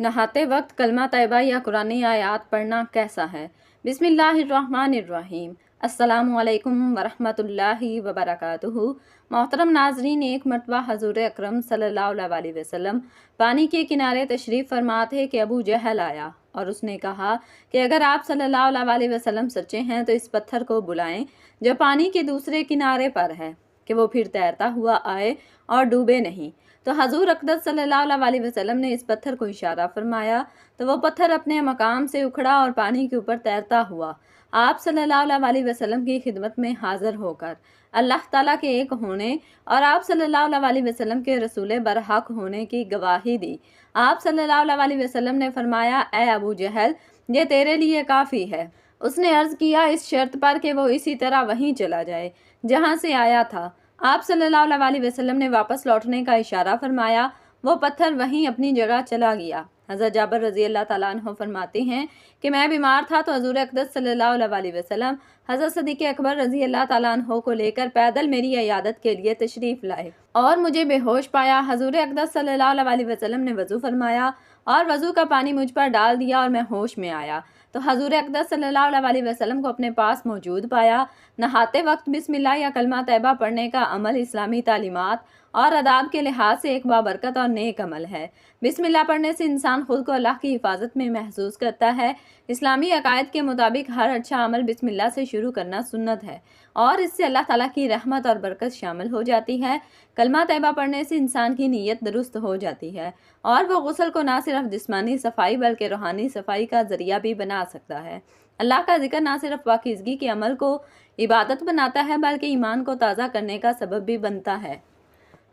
नहाते वक्त कलमा तैयबा या कुरानी आयात पढ़ना कैसा है? बिस्मिल्लाहिर्रहमानिर्रहीम। अस्सलामुअलैकुम वरहमतुल्लाहि वबरकातुहू। मोहतरम नाजरीन, एक मरतबा हजूर अकरम सल्लल्लाहु अलैहि वसल्लम पानी के किनारे तशरीफ़ फरमा थे कि अबू जहल आया और उसने कहा कि अगर आप सल्लल्लाहु अलैहि वसल्लम सच्चे हैं तो इस पत्थर को बुलाएं जो पानी के दूसरे किनारे पर है कि वो फिर तैरता हुआ आए और डूबे नहीं। तो हजूर अक़दस सल्लल्लाहु अलैहि वसल्लम ने इस पत्थर को इशारा फरमाया तो वो पत्थर अपने मकाम से उखड़ा और पानी के ऊपर तैरता हुआ आप सल्लल्लाहु अलैहि वसल्लम की खिदमत में हाजिर होकर अल्लाह ताला के एक होने और आप सल्लल्लाहु अलैहि वसल्लम के रसूल बरहक होने की गवाही दी। आप सल्लल्लाहु अलैहि वसल्लम ने फरमाया, ए अबू जहल, ये तेरे लिए काफ़ी है। उसने अर्ज़ किया, इस शर्त पर कि वो इसी तरह वहीं चला जाए जहाँ से आया था। आप सल्लल्लाहु अलैहि वसल्लम ने वापस लौटने का इशारा फरमाया। वो पत्थर वहीं अपनी जगह चला गया। हज़रत जाबिर रज़ी अल्लाह ताला अन्हु फरमाते हैं कि मैं बीमार था तो हज़ूर अक़दस सल्लल्लाहु अलैहि वसल्लम हज़रत सिद्दीक़ अकबर रज़ी अल्लाह ताला अन्हु को लेकर पैदल मेरी इयादत के लिए तशरीफ़ लाए और मुझे बेहोश पाया। हज़ूर अक़दस सल्लल्लाहु अलैहि वसल्लम ने वज़ू फरमाया और वज़ू का पानी मुझ पर डाल दिया और मैं होश में आया तो हज़ूर अक़दस सल्लल्लाहु अलैहि वसल्लम को अपने पास मौजूद पाया। नहाते वक्त बिस्मिल्लाह या कलमा तैयबा पढ़ने का अमल इस्लामी तालीमात और आदाब के लिहाज से एक बाबरकत और नेक अमल है। बिस्मिल्लाह पढ़ने से इंसान खुद को अल्लाह की हिफाजत में महसूस करता है। इस्लामी अकायद के मुताबिक हर अच्छा अमल बिस्मिल्लाह से शुरू करना सुन्नत है और इससे अल्लाह ताला की रहमत और बरकत शामिल हो जाती है। कलमा तैयबा पढ़ने से इंसान की नीयत दुरुस्त हो जाती है और वो गुस्ल को ना सिर्फ जिस्मानी सफाई बल्कि रूहानी सफाई का जरिया भी बना सकता है। अल्लाह का जिक्र ना सिर्फ पाकीज़गी के अमल को इबादत बनाता है बल्कि ईमान को ताज़ा करने का सबब भी बनता है।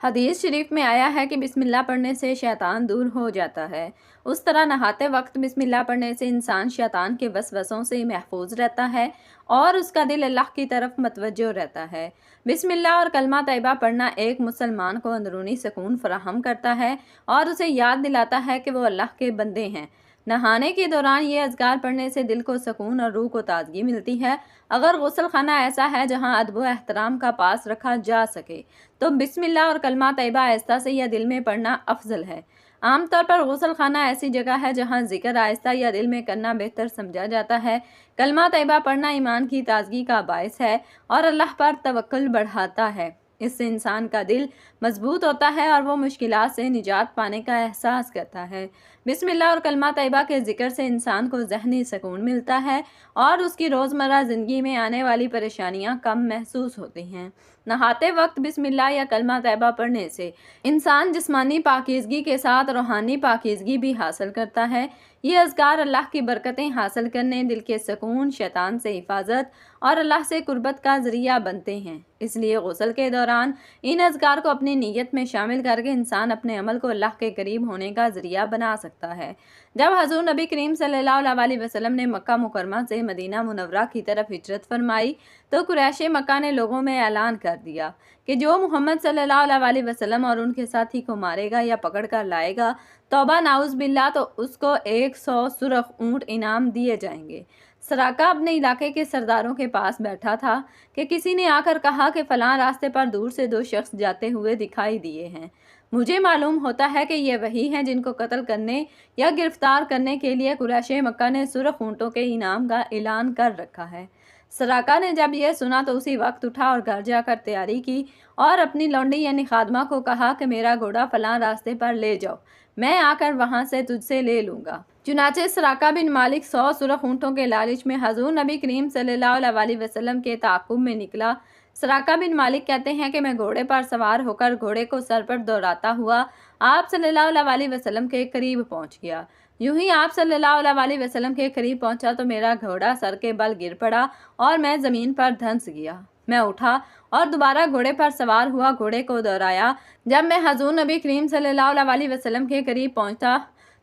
हदीस शरीफ में आया है कि बिस्मिल्लाह पढ़ने से शैतान दूर हो जाता है। उस तरह नहाते वक्त बिस्मिल्लाह पढ़ने से इंसान शैतान के वसवसों से महफूज रहता है और उसका दिल अल्लाह की तरफ मतवज्जो रहता है। बिस्मिल्लाह और कलमा तैयबा पढ़ना एक मुसलमान को अंदरूनी सुकून फराहम करता है और उसे याद दिलाता है कि वो अल्लाह के बंदे हैं। नहाने के दौरान ये अज़कार पढ़ने से दिल को सुकून और रूह को ताजगी मिलती है। अगर गुस्ल खाना ऐसा है जहाँ अदब व एहतराम का पास रखा जा सके तो बिस्मिल्लाह और कलमा तैयबा आहिस्ता से या दिल में पढ़ना अफजल है। आमतौर पर गुस्ल खाना ऐसी जगह है जहाँ जिक्र आहिस्ता या दिल में करना बेहतर समझा जाता है। कलमा तैयबा पढ़ना ईमान की ताजगी का बायस है और अल्लाह पर तवक्कुल बढ़ाता है। इससे इंसान का दिल मजबूत होता है और वो मुश्किलात से निजात पाने का एहसास करता है। बिस्मिल्लाह और कलमा तैयबा के ज़िक्र से इंसान को ज़हनी सुकून मिलता है और उसकी रोज़मर्रा ज़िंदगी में आने वाली परेशानियां कम महसूस होती हैं। नहाते वक्त बिस्मिल्लाह या कलमा तैयबा पढ़ने से इंसान जिस्मानी पाकीज़गी के साथ रूहानी पाकीज़गी भी हासिल करता है। ये अज़कार अल्लाह की बरकतें हासिल करने, दिल के सुकून, शैतान से हिफाजत और अल्लाह से कुर्बत का ज़रिया बनते हैं। इसलिए गुस्ल के दौरान इन अज़कार को अपनी नीयत में शामिल करके इंसान अपने अमल को अल्लाह के करीब होने का ज़रिया बना सकता है। जब हज़ूर नबी करीम सल्लल्लाहु अलैहि वसल्लम ने मक्का मुकरमा से मदीना मुनव्वरा की तरफ हिजरत फरमाई तो कुरैश मक्का ने लोगों में ऐलान कर दिया कि जो मोहम्मद सल्लल्लाहु अलैहि वसल्लम और उनके साथी को मारेगा या पकड़ कर लाएगा, तौबा नाउज़ बिल्लाह, तो उसको 100 सुरख ऊँट इनाम दिए जाएंगे। सराका अपने इलाके के सरदारों के पास बैठा था कि किसी ने आकर कहा कि फ़लाँ रास्ते पर दूर से 2 शख्स जाते हुए दिखाई दिए हैं। मुझे मालूम होता है कि ये वही हैं जिनको कत्ल करने या गिरफ्तार करने के लिए कुरैश मक्का ने सुरख ऊँटों के इनाम का ऐलान कर रखा है। सराका ने जब यह सुना तो उसी वक्त उठा और घर जाकर तैयारी की और अपनी लौंडी यानी खादमा को कहा कि मेरा घोड़ा फ़लाँ रास्ते पर ले जाओ, मैं आकर वहाँ से तुझसे ले लूँगा। चुनाचे सराका बिन मालिक 100 सुरख ऊँटों के लालच में हजूर नबी करीम सल्लल्लाहु अलैहि वसल्लम के ताक़ुब में निकला। सराका बिन मालिक कहते हैं कि मैं घोड़े पर सवार होकर घोड़े को सर पर दौड़ाता हुआ आप सल्लल्लाहु अलैहि वसल्लम के करीब पहुँच गया। यूं ही आप सल्लल्लाहु अलैहि वसल्लम के करीब पहुँचा तो मेरा घोड़ा सर के बल गिर पड़ा और मैं ज़मीन पर धंस गया। मैं उठा और दोबारा घोड़े पर सवार हुआ, घोड़े को दौड़ाया। जब मैं हजूर नबी करीम सल्लल्लाहु अलैहि वसल्लम के करीब पहुँचा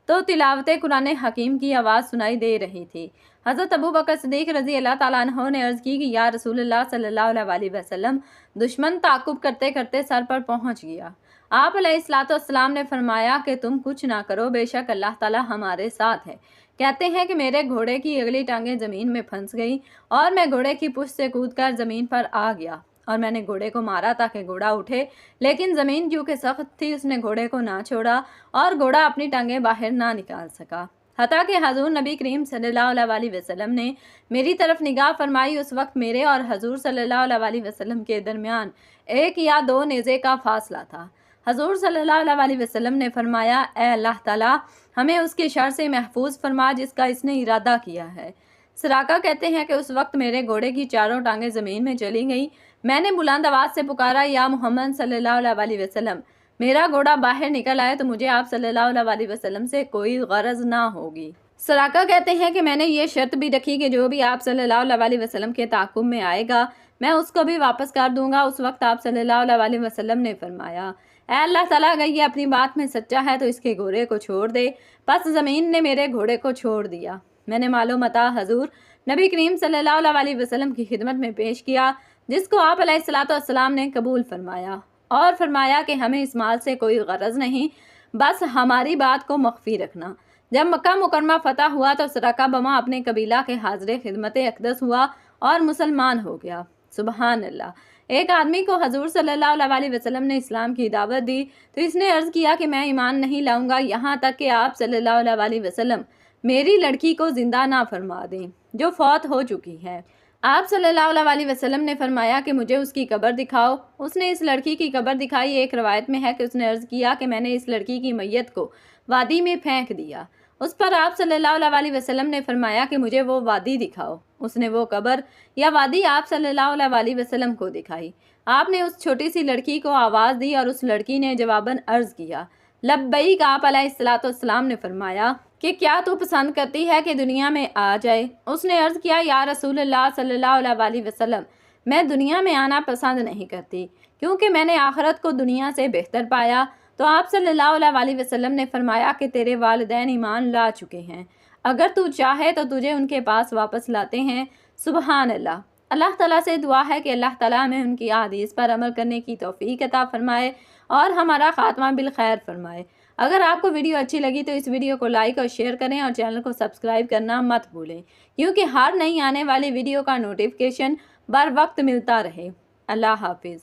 तो तिलावत कुरान हकीम की आवाज़ सुनाई दे रही थी। हज़रत अबू बकर सिद्दीक़ रज़ी अल्लाह ताला अन्हु ने अर्ज़ की कि या रसूलुल्लाह सल्लल्लाहु अलैहि वसल्लम, दुश्मन ताक़ुब करते करते सर पर पहुँच गया। आप अलैहिस्सलाम ने फरमाया कि तुम कुछ ना करो, बेशक अल्लाह ताला हमारे साथ है। कहते हैं कि मेरे घोड़े की अगली टांगें ज़मीन में फंस गई और मैं घोड़े की पुश्त से कूदकर ज़मीन पर आ गया اور میں نے گھوڑے کو مارا تاکہ گھوڑا اٹھے، لیکن زمین کیونکہ سخت تھی اس نے گھوڑے کو نہ چھوڑا اور گھوڑا اپنی ٹانگیں باہر نہ نکال سکا۔ حتیٰ کہ حضور نبی کریم صلی اللہ علیہ وسلم نے میری طرف نگاہ فرمائی، اس وقت میرے اور حضور صلی اللہ علیہ وسلم کے درمیان 1 یا 2 نیزے کا فاصلہ تھا۔ حضور صلی اللہ علیہ وسلم نے فرمایا، اے اللہ تعالیٰ ہمیں اس کے شر سے محفوظ فرما جس کا اس نے ارادہ کیا ہے۔ سراقہ کہتے ہیں کہ اس وقت میرے گھوڑے کی چاروں ٹانگیں زمین میں چلی گئیں۔ میں نے بلند آواز سے پکارا، یا محمد صلی اللہ علیہ وسلم، میرا گھوڑا باہر نکل آئے تو مجھے آپ صلی اللہ علیہ وسلم سے کوئی غرض نہ ہوگی۔ سراقہ کہتے ہیں کہ میں نے یہ شرط بھی رکھی کہ جو بھی آپ صلی اللہ علیہ وسلم کے تعاقب میں آئے گا میں اس کو بھی واپس کر دوں گا۔ اس وقت آپ صلی اللہ علیہ وسلم نے فرمایا، اے اللہ تعالیٰ اگر یہ اپنی بات میں سچا ہے تو اس کے گھوڑے کو چھوڑ دے۔ پس زمین نے میرے گھوڑے کو چھوڑ دیا۔ میں نے مال و متاع حضور نبی کریم صلی اللہ علیہ وسلم کی خدمت میں پیش کیا، جس کو آپ علیہ السلام نے قبول فرمایا اور فرمایا کہ ہمیں اس مال سے کوئی غرض نہیں، بس ہماری بات کو مخفی رکھنا۔ جب مکہ مکرمہ فتح ہوا تو سراقہ بما اپنے قبیلہ کے حاضر خدمت اقدس ہوا اور مسلمان ہو گیا۔ سبحان اللہ۔ ایک آدمی کو حضور صلی اللہ علیہ وسلم نے اسلام کی دعوت دی تو اس نے عرض کیا کہ میں ایمان نہیں لاؤں گا یہاں تک کہ آپ صلی اللہ علیہ وسلم میری لڑکی کو زندہ نہ فرما دیں جو فوت ہو چکی ہے۔ آپ صلی اللہ علیہ وسلم نے فرمایا کہ مجھے اس کی قبر دکھاؤ۔ اس نے اس لڑکی کی قبر دکھائی۔ ایک روایت میں ہے کہ اس نے عرض کیا کہ میں نے اس لڑکی کی میت کو وادی میں پھینک دیا۔ اس پر آپ صلی اللہ علیہ وسلم نے فرمایا کہ مجھے وہ وادی دکھاؤ۔ اس نے وہ قبر یا وادی آپ صلی اللہ علیہ وسلم کو دکھائی۔ آپ نے اس چھوٹی سی لڑکی کو آواز دی اور اس لڑکی نے جواباً عرض کیا، لبیک۔ آپ علیہ السلام نے فرمایا کہ کیا تو پسند کرتی ہے کہ دنیا میں آ جائے؟ اس نے عرض کیا، یا رسول اللہ صلی اللہ علیہ وسلم، میں دنیا میں آنا پسند نہیں کرتی کیونکہ میں نے آخرت کو دنیا سے بہتر پایا۔ تو آپ صلی اللہ علیہ وسلم نے فرمایا کہ تیرے والدین ایمان لا چکے ہیں، اگر تو چاہے تو تجھے ان کے پاس واپس لاتے ہیں۔ سبحان اللہ۔ اللہ تعالیٰ سے دعا ہے کہ اللہ تعالیٰ ہمیں ان کی احادیث پر عمل کرنے کی توفیق عطا فرمائے اور ہمارا خاتمہ بالخیر فرمائے۔ اگر آپ کو ویڈیو اچھی لگی تو اس ویڈیو کو لائک اور شیئر کریں اور چینل کو سبسکرائب کرنا مت بھولیں، کیونکہ ہر نئی آنے والی ویڈیو کا نوٹیفیکیشن بر وقت ملتا رہے۔ اللہ حافظ۔